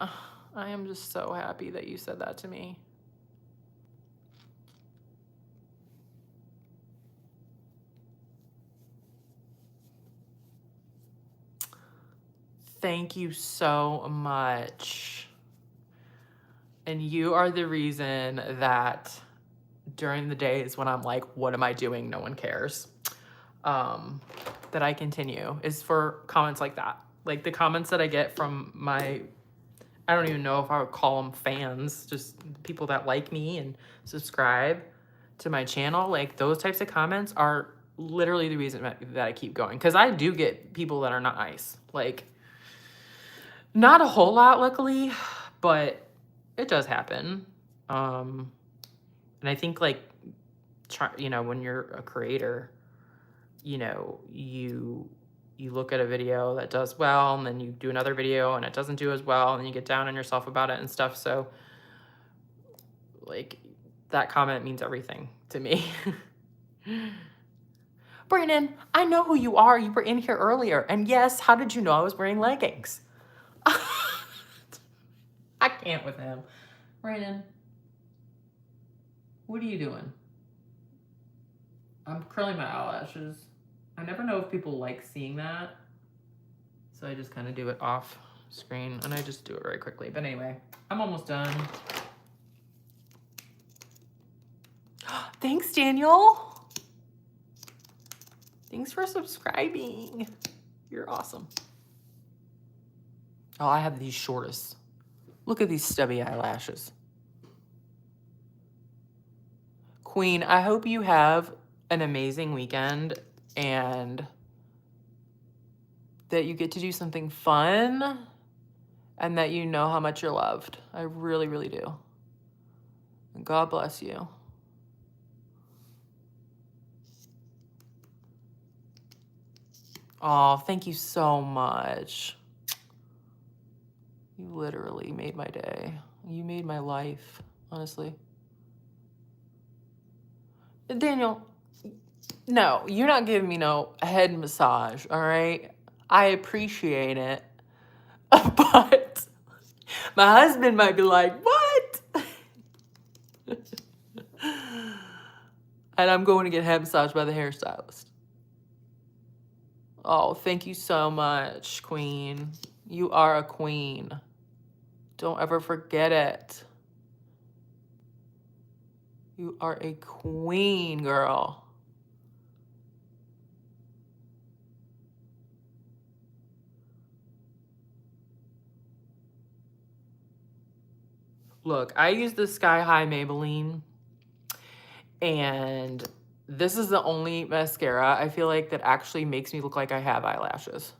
I am just so happy that you said that to me. Thank you so much. And you are the reason that during the days when I'm like, what am I doing? No one cares. That I continue is for comments like that. Like the comments that I get from my, I don't even know if I would call them fans, just people that like me and subscribe to my channel. Like those types of comments are literally the reason that I keep going. Cause I do get people that are not nice. Like not a whole lot, luckily, but it does happen. And I think like you know, when you're a creator, you know, you look at a video that does well, and then you do another video and it doesn't do as well, and you get down on yourself about it and stuff. So like that comment means everything to me. Brandon, I know who you are. You were in here earlier. And yes, how did you know I was wearing leggings? I can't with him. Brandon, what are you doing? I'm curling my eyelashes. I never know if people like seeing that. So I just kind of do it off screen, and I just do it very quickly. But anyway, I'm almost done. Thanks, Daniel. Thanks for subscribing. You're awesome. Oh, I have these shortest. Look at these stubby eyelashes. Queen, I hope you have an amazing weekend and that you get to do something fun and that you know how much you're loved. I really, really do. And God bless you. Oh, thank you so much. You literally made my day. You made my life, honestly. Daniel, no, you're not giving me no head massage, all right? I appreciate it. But my husband might be like, what? And I'm going to get head massaged by the hairstylist. Oh, thank you so much, Queen. You are a queen. Don't ever forget it. You are a queen, girl. Look, I use the Sky High Maybelline, and this is the only mascara I feel like that actually makes me look like I have eyelashes.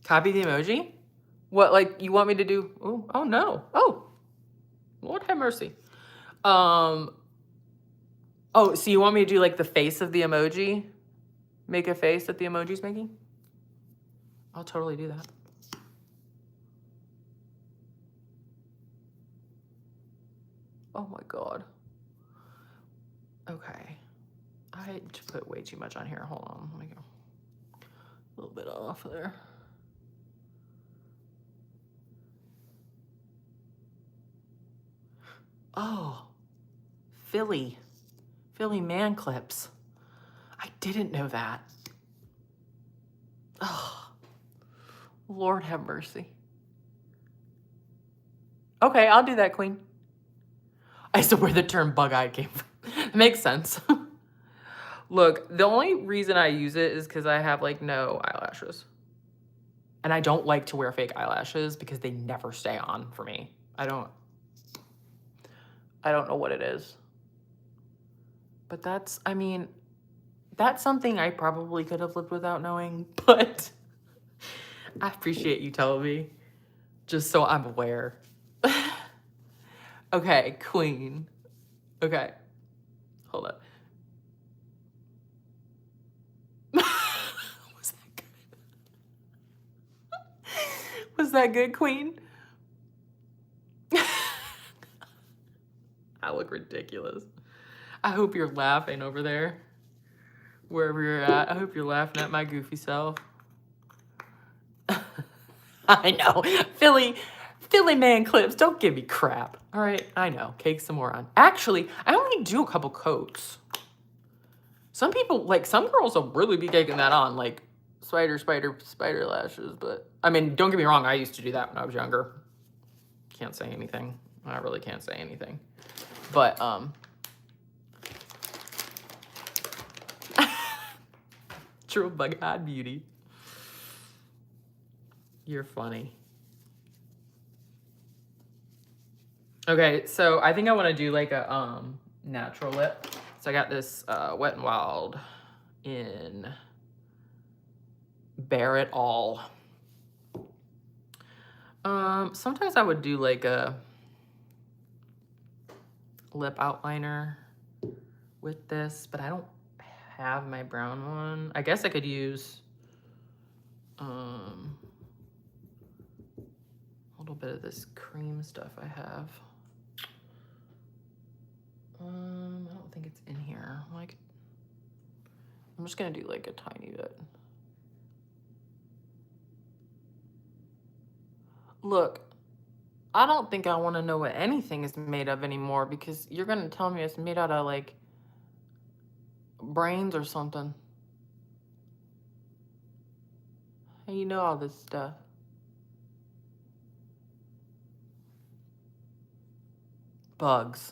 Copy the emoji? What, like, you want me to do? Oh no. Oh, Lord have mercy. Oh, so you want me to do, like, the face of the emoji? Make a face that the emoji's making? I'll totally do that. Oh my God. Okay. I put way too much on here. Hold on. Let me go a little bit off there. Oh, Philly man clips. I didn't know that. Oh, Lord have mercy. Okay, I'll do that, Queen. I saw where the term bug-eyed came from. It makes sense. Look, the only reason I use it is because I have, like, no eyelashes. And I don't like to wear fake eyelashes because they never stay on for me. I don't know what it is. But that's, I mean, that's something I probably could have lived without knowing, but I appreciate you telling me, just so I'm aware. Okay, Queen. Okay, hold up. Was that good? Was that good, Queen? I look ridiculous. I hope you're laughing over there, wherever you're at. I hope you're laughing at my goofy self. I know. Philly man clips, don't give me crap. All right, I know. Cake some more on. Actually, I only do a couple coats. Some people, like, some girls will really be taking that on, like spider lashes. But, I mean, don't get me wrong. I used to do that when I was younger. Can't say anything. I really can't say anything. But, true bug-eyed beauty. You're funny. Okay, so I think I want to do like a natural lip. So I got this Wet n Wild in bear it all. Sometimes I would do like a lip outliner with this, but I don't have my brown one. I guess I could use a little bit of this cream stuff I have. I don't think it's in here. Like, I'm just gonna do like a tiny bit. Look, I don't think I want to know what anything is made of anymore, because you're gonna tell me it's made out of like brains or something. How you know all this stuff? Bugs.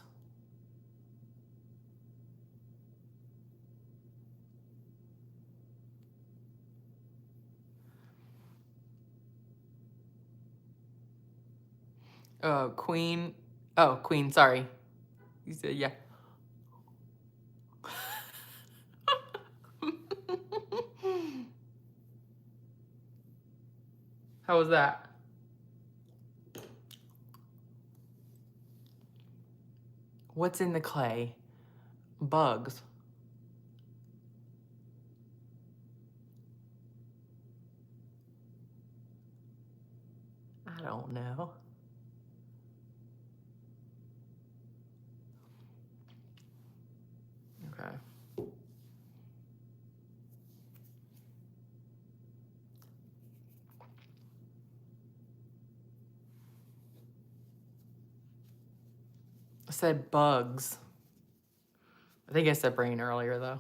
Queen. Oh, Queen, sorry. You said yeah. How was that? What's in the clay? Bugs. I don't know. Okay. I said bugs. I think I said brain earlier, though.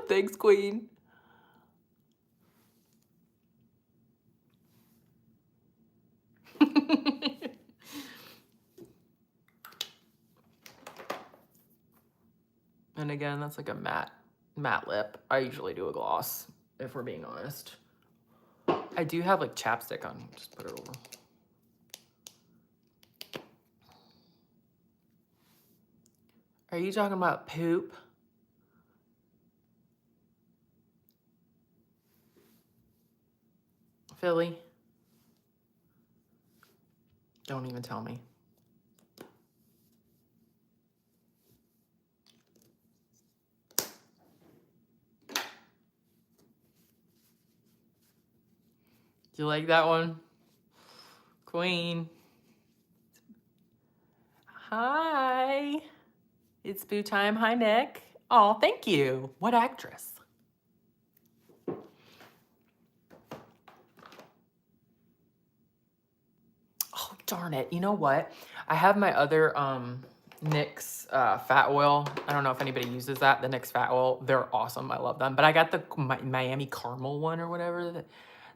Thanks, Queen. And again, that's like a matte lip. I usually do a gloss, if we're being honest. I do have like chapstick on. Just put it over. Are you talking about poop? Philly? Don't even tell me. Do you like that one? Queen. Hi. It's boo time. Hi, Nick. Oh, thank you. What actress? Oh, darn it. You know what? I have my other NYX fat oil. I don't know if anybody uses that. The NYX fat oil. They're awesome. I love them. But I got the Miami caramel one or whatever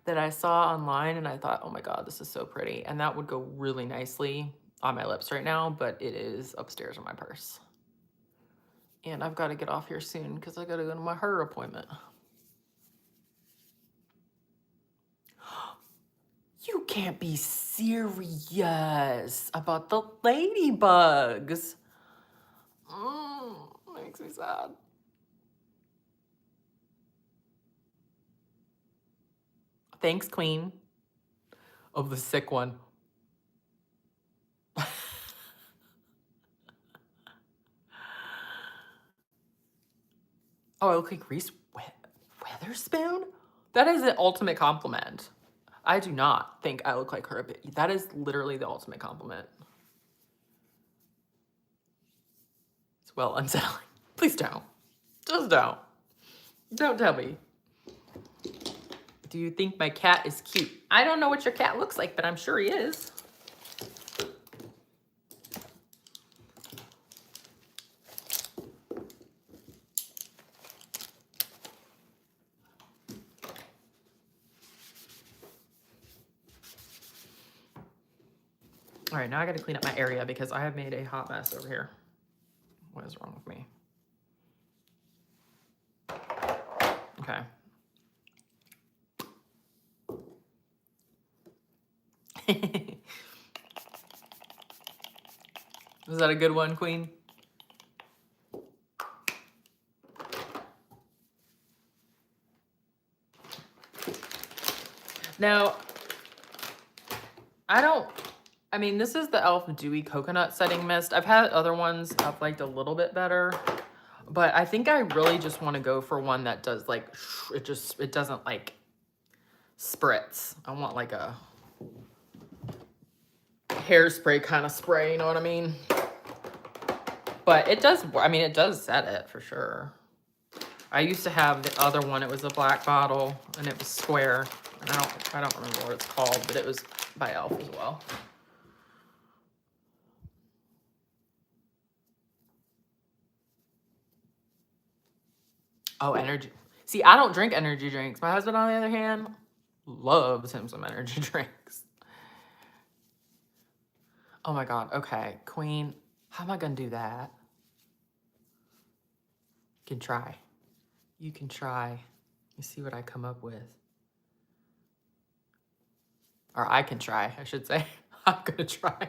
that I saw online, and I thought, oh my God, this is so pretty. And that would go really nicely on my lips right now, but it is upstairs in my purse. And I've got to get off here soon because I got to go to my hair appointment. You can't be serious about the ladybugs. Makes me sad. Thanks, Queen. Of the sick one. Oh, I look like Reese Witherspoon? That is the ultimate compliment. I do not think I look like her a bit. That is literally the ultimate compliment. It's well unsettling. Please don't. Just don't. Don't tell me. Do you think my cat is cute? I don't know what your cat looks like, but I'm sure he is. All right, now I got to clean up my area because I have made a hot mess over here. What is wrong with me? Okay. Was that a good one, Queen? Now, I mean, this is the e.l.f. Dewy Coconut Setting Mist. I've had other ones I've liked a little bit better, but I think I really just want to go for one that does like, it doesn't like spritz. I want like a hairspray kind of spray, you know what I mean? But it does, I mean, it does set it for sure. I used to have the other one. It was a black bottle and it was square. And I don't remember what it's called, but it was by e.l.f. as well. Oh, energy. See, I don't drink energy drinks. My husband, on the other hand, loves him some energy drinks. Oh my God. Okay, Queen. How am I going to do that? You can try. You can try. You see what I come up with. Or I can try, I should say. I'm going to try.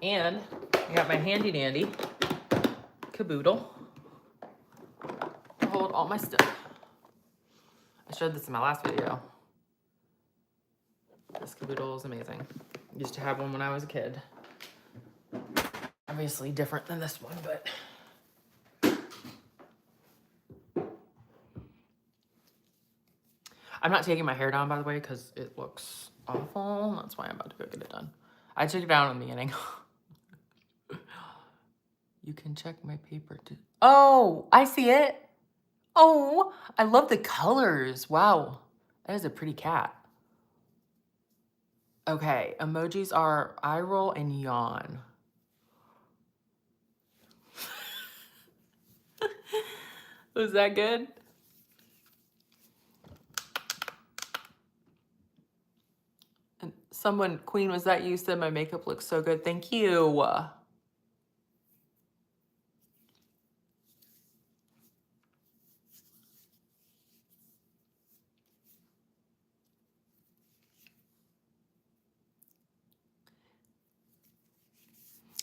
And I got my handy dandy caboodle to hold all my stuff. I showed this in my last video. This caboodle is amazing. Used to have one when I was a kid. Obviously different than this one, but I'm not taking my hair down, by the way, because it looks awful. That's why I'm about to go get it done. I took it down in the beginning. You can check my paper too. Oh, I see it. Oh, I love the colors. Wow, that is a pretty cat. Okay, emojis are eye roll and yawn. Was that good? And someone, Queen, was that you, said my makeup looks so good? Thank you.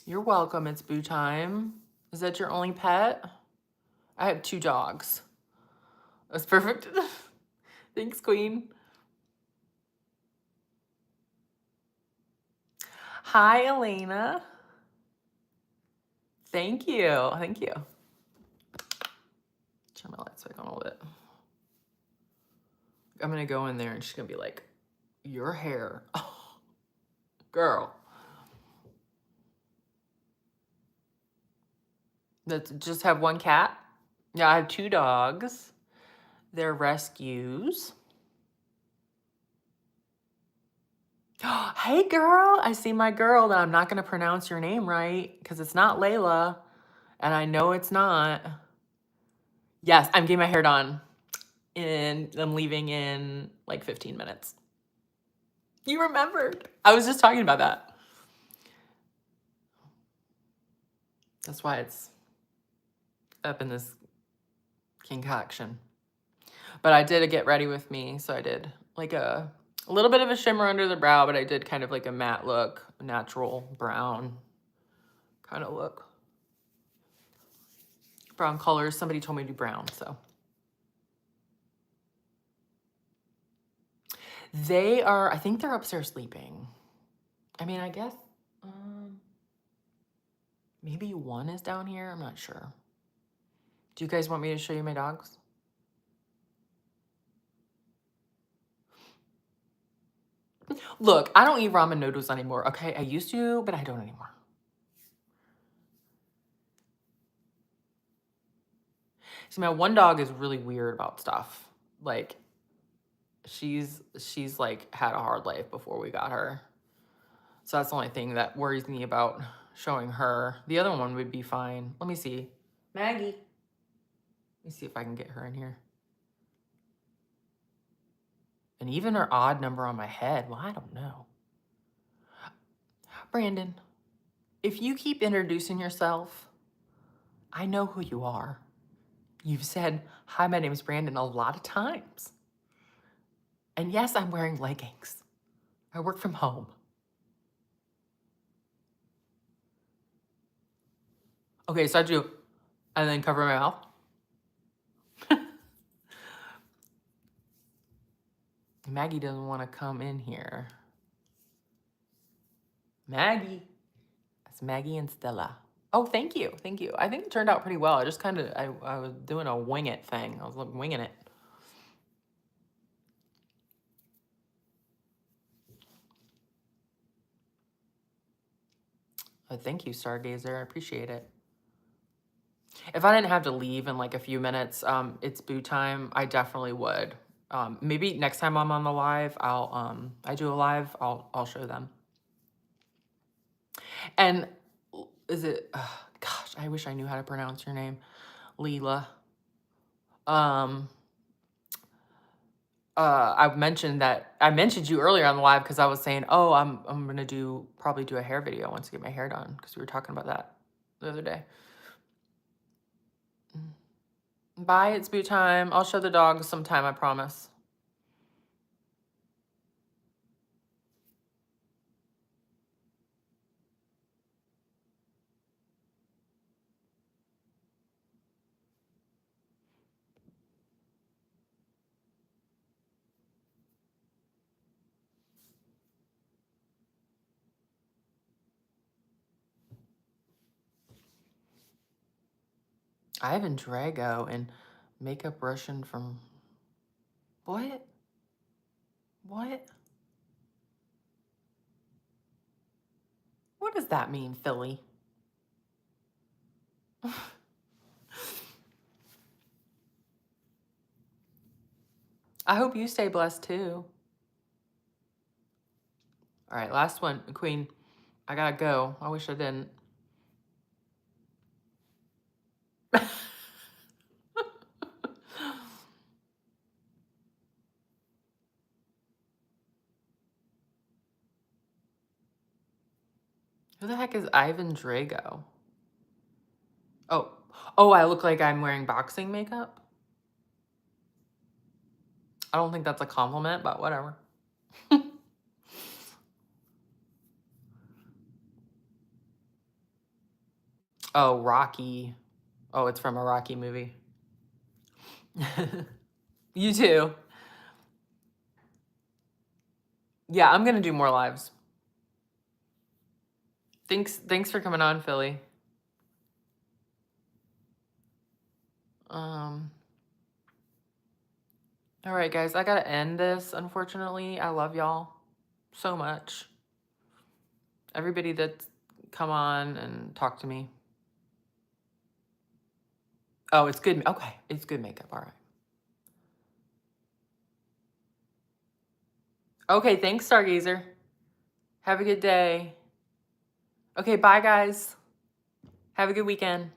You're welcome. It's boo time. Is that your only pet? I have 2 dogs. That's perfect. Thanks, Queen. Hi, Elena. Thank you. Thank you. Turn my lights back on a little bit. I'm going to go in there and she's going to be like, your hair. Oh, girl. Let's just have 1 cat. Yeah, I have 2 dogs. They're rescues. Hey, girl. I see my girl that I'm not going to pronounce your name right because it's not Layla. And I know it's not. Yes, I'm getting my hair done. And I'm leaving in like 15 minutes. You remembered. I was just talking about that. That's why it's up in this concoction. But I did a get ready with me. So I did like a little bit of a shimmer under the brow, but I did kind of like a matte look, natural brown kind of look. Brown colors. Somebody told me to do brown, so. They are, I think they're upstairs sleeping. I mean, I guess, maybe one is down here. I'm not sure. Do you guys want me to show you my dogs? Look, I don't eat ramen noodles anymore, okay? I used to, but I don't anymore. See, my one dog is really weird about stuff. Like, she's like had a hard life before we got her. So that's the only thing that worries me about showing her. The other one would be fine. Let me see. Maggie. Let me see if I can get her in here. And even her odd number on my head. Well, I don't know. Brandon, if you keep introducing yourself, I know who you are. You've said, hi, my name is Brandon a lot of times. And yes, I'm wearing leggings. I work from home. Okay, so I do, and then cover my mouth. Maggie doesn't want to come in here. Maggie. That's Maggie and Stella. Oh, thank you. Thank you. I think it turned out pretty well. I just kind of, I was doing a wing it thing. I was like winging it. Thank you, Stargazer. I appreciate it. If I didn't have to leave in like a few minutes, it's boo time, I definitely would. Maybe next time I'm on the live, I do a live, I'll show them. And is it, gosh, I wish I knew how to pronounce your name, Leela. I mentioned you earlier on the live because I was saying, oh, I'm gonna probably do a hair video once I get my hair done, because we were talking about that the other day. Bye, it's boo time. I'll show the dogs sometime, I promise. Ivan Drago and makeup Russian from what? What? What does that mean, Philly? I hope you stay blessed too. All right, last one, Queen. I gotta go. I wish I didn't. Who the heck is Ivan Drago? Oh, I look like I'm wearing boxing makeup? I don't think that's a compliment, but whatever. Oh, Rocky. Oh, it's from a Rocky movie. You too. Yeah, I'm gonna do more lives. Thanks for coming on, Philly. All right, guys, I gotta end this, unfortunately. I love y'all so much. Everybody that's come on and talked to me. Oh, it's good. Okay, it's good makeup. All right. Okay, thanks, Stargazer. Have a good day. Okay, bye, guys. Have a good weekend.